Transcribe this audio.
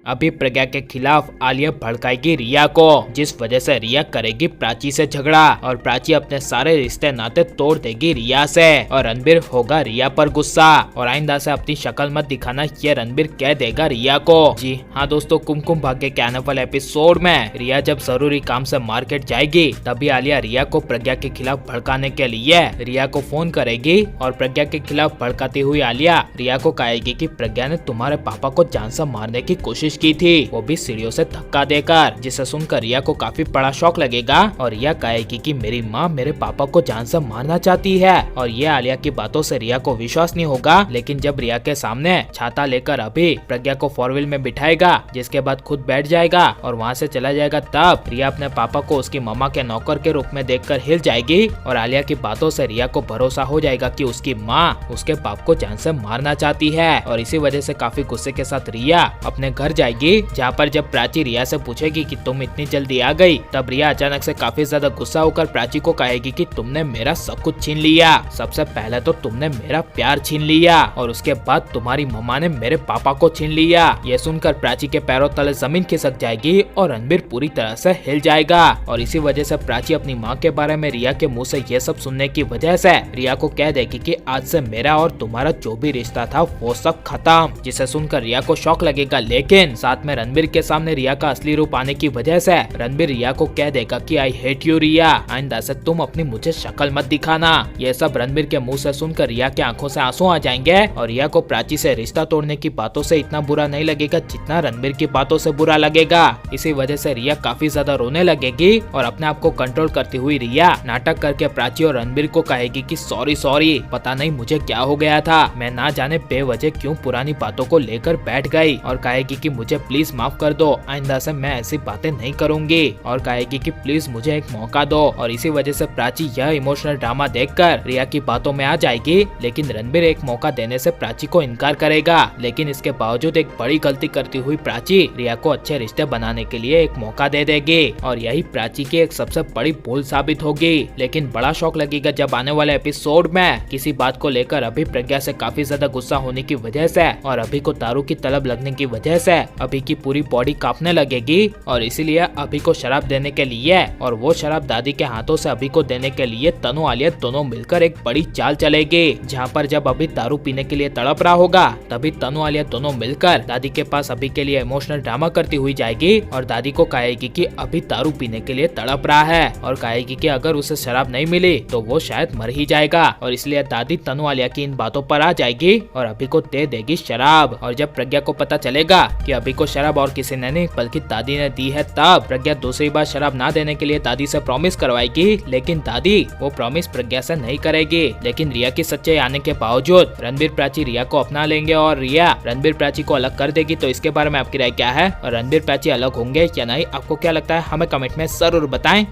अभी प्रज्ञा के खिलाफ आलिया भड़काएगी रिया को, जिस वजह से रिया करेगी प्राची से झगड़ा और प्राची अपने सारे रिश्ते नाते तोड़ देगी रिया से और रणबीर होगा रिया पर गुस्सा और आइंदा से अपनी शक्ल मत दिखाना, ये रणबीर कह देगा रिया को। जी हाँ दोस्तों, कुमकुम भाग्य के आने वाले एपिसोड में रिया जब जरूरी काम से मार्केट जाएगी तभी आलिया रिया को प्रज्ञा के खिलाफ भड़काने के लिए रिया को फोन करेगी और प्रज्ञा के खिलाफ भड़काती हुई आलिया रिया को कहेगी कि प्रज्ञा ने तुम्हारे पापा को जान से मारने की कोशिश की थी, वो भी सीढ़ियों से धक्का देकर, जिसे सुनकर रिया को काफी बड़ा शौक लगेगा और रिया कहेगी कि मेरी माँ मेरे पापा को जान से मारना चाहती है और ये आलिया की बातों से रिया को विश्वास नहीं होगा। लेकिन जब रिया के सामने छाता लेकर अभी प्रज्ञा को 4 व्हील में बिठाएगा, जिसके बाद खुद बैठ जाएगा और वहाँ से चला जाएगा, तब रिया अपने पापा को उसकी मम्मा के नौकर के रूप में देखकर हिल जाएगी और आलिया की बातों से रिया को भरोसा हो जाएगा कि उसकी माँ उसके बाप को जान से मारना चाहती है और इसी वजह से काफी गुस्से के साथ रिया अपने घर जाएगी, जहाँ पर जब प्राची रिया से पूछेगी कि तुम इतनी जल्दी आ गई, तब रिया अचानक से काफी ज्यादा गुस्सा होकर प्राची को कहेगी कि तुमने मेरा सब कुछ छीन लिया, सबसे पहले तो तुमने मेरा प्यार छीन लिया और उसके बाद तुम्हारी मम्मा ने मेरे पापा को छीन लिया। ये सुनकर प्राची के पैरों तले जमीन खिसक जाएगी और रणबीर पूरी तरह से हिल जाएगा और इसी वजह से प्राची अपनी माँ के बारे में रिया के मुँह से ये सब सुनने की वजह से रिया को कह देगी कि आज से मेरा और तुम्हारा जो भी रिश्ता था वो सब खत्म, जिसे सुनकर रिया को शौक लगेगा। लेकिन साथ में रणबीर के सामने रिया का असली रूप आने की वजह से रणबीर रिया को कह देगा कि आई हेट यू रिया, आइंदा से तुम अपनी मुझे शक्ल मत दिखाना। ये सब रणबीर के मुंह से सुनकर रिया के आंखों से आंसू आ जाएंगे और रिया को प्राची से रिश्ता तोड़ने की बातों से इतना बुरा नहीं लगेगा जितना रणबीर की बातों से बुरा लगेगा। इसी वजह से रिया काफी ज्यादा रोने लगेगी और अपने आप को कंट्रोल करती हुई रिया नाटक करके प्राची और रणबीर को कहेगी कि सॉरी सॉरी, पता नहीं मुझे क्या हो गया था, मैं ना जाने बेवजह क्यों पुरानी बातों को लेकर बैठ गई और कहेगी कि मुझे प्लीज माफ कर दो, आइंदा से मैं ऐसी बातें नहीं करूंगी और कहेगी कि प्लीज मुझे एक मौका दो। और इसी वजह से प्राची यह इमोशनल ड्रामा देखकर रिया की बातों में आ जाएगी। लेकिन रणबीर एक मौका देने से प्राची को इनकार करेगा, लेकिन इसके बावजूद एक बड़ी गलती करती हुई प्राची रिया को अच्छे रिश्ते बनाने के लिए एक मौका दे देगी और यही प्राची की एक सबसे बड़ी भूल साबित होगी। लेकिन बड़ा शौक लगेगा जब आने वाले एपिसोड में किसी बात को लेकर अभी प्रज्ञा से काफी ज्यादा गुस्सा होने की वजह से और अभी को दारू की तलब लगने की वजह से अभी की पूरी बॉडी कांपने लगेगी और इसीलिए अभी को शराब देने के लिए और वो शराब दादी के हाथों से अभी को देने के लिए तनु आलिया दोनों मिलकर एक बड़ी चाल चलेगी, जहाँ पर जब अभी दारू पीने के लिए तड़प रहा होगा तभी तनु आलिया दोनों मिलकर दादी के पास अभी के लिए इमोशनल ड्रामा करती हुई जाएगी और दादी को कहेगी कि अभी दारू पीने के लिए तड़प रहा है और कहेगी कि अगर उसे शराब नहीं मिली तो वो शायद मर ही जाएगा और इसलिए दादी तनु आलिया की इन बातों पर आ जाएगी और अभी को दे देगी शराब। और जब प्रज्ञा को पता चलेगा कि अभी को शराब और किसी ने नहीं बल्कि दादी ने दी है, तब प्रज्ञा दूसरी बार शराब ना देने के लिए दादी से प्रॉमिस करवाएगी, लेकिन दादी वो प्रॉमिस प्रज्ञा से नहीं करेगी। लेकिन रिया की सच्चाई आने के बावजूद रणबीर प्राची रिया को अपना लेंगे और रिया रणबीर प्राची को अलग कर देगी। तो इसके बारे में आपकी राय क्या है और रणबीर प्राची अलग होंगे या नहीं, आपको क्या लगता है हमें कमेंट में जरूर बताएं।